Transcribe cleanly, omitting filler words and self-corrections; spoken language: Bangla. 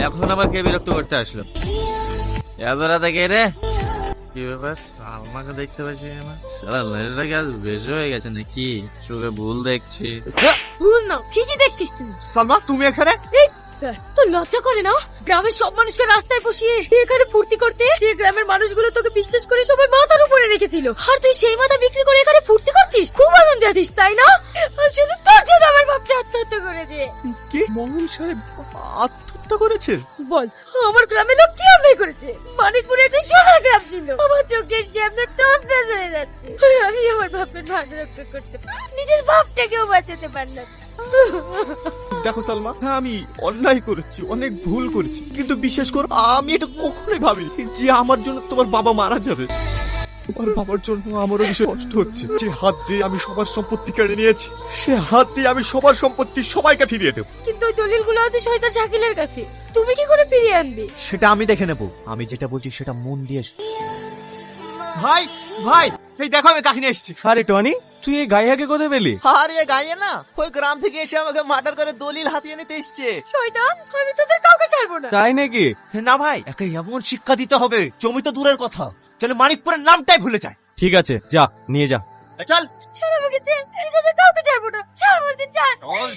এখন আবার কে বিরক্ত করতে আসলো? এত রাতে কে রে? কি ব্যাপার, সালমাকে দেখতে পাচ্ছি না? সালা মেয়েটা কি আজ বেশি হয়ে গেছে নাকি? চোখে ভুল দেখছি। ভুল না, ঠিকই দেখছিস তুই। সালমা তুমি এখানে? তোর লজ্জা করে না গ্রামের সব মানুষকে রাস্তায় বসিয়ে এখানে ফুর্তি করতে? যে গ্রামের মানুষগুলো তোকে বিশ্বাস করে সবাই মাথার উপরে রেখেছিল, আর তুই সেই মাথা বিক্রি করে এখানে ফুর্তি করছিস? খুব আনন্দে আছিস তাই না? আর শুধু তোর জন্য আমার বাপটা আত্মহত্যা করেছে। কি মোহন সাহেব আত্মহত্যা করেছে? বল, আমার গ্রামের লোক কি অন্যায় করেছে? মানিকপুরে একটা সোনার গ্রাম ছিল, আমার চোখের সামনে তছনছ হয়ে যাচ্ছে। আর আমি আমার বাপের ভাগ রক্ষা করতে পারি, নিজের বাপটাকেও বাঁচাতে পারলাম। দেখো সালমা, হ্যাঁ আমি অন্যায় করেছি, অনেক ভুল করেছি, কিন্তু বিশ্বাস করো আমি এটা কখনোই ভাবিনি যে আমার জন্য তোমার বাবা মারা যাবে। তোমার বাবার জন্য আমারও বেশি কষ্ট হচ্ছে। যে হাত দিয়ে আমি সবার সম্পত্তি কেড়ে নিয়েছি, সে হাত দিয়ে আমি সবার সম্পত্তি সবাইকে ফিরিয়ে দেবো। কিন্তু ওই দলিলগুলো আছে শয়তান শাকিলের কাছে, তুমি কি করে ফিরিয়ে আনবে? সেটা আমি দেখে নেবো। আমি যেটা বলছি সেটা মন দিয়ে ভাই ভাই, এই দেখো আমি কাহিনী এসেছি। আরে টনি, তুই এই গাইয়াকে কোথায় পেলি? আরে গাইয়ে না, ওই গ্রাম থেকে এসে আমাকে মার্ডার করে দলিল হাতিয়ে নিতে এসছে। শয়তান, আমি তোদের কাউকে ছাড়বো না। তাই নাকি? না ভাই, একে এমন শিক্ষা দিতে হবে, জমি তো দূরের কথা, যেন মানিকপুরের নামটাই ভুলে যায়। ঠিক আছে, যা নিয়ে যা। চল ছাড় আমাকে, ছাড়, তোদের কাউকে ছাড়বো না। ছাড় বলছি, ছাড়। চল।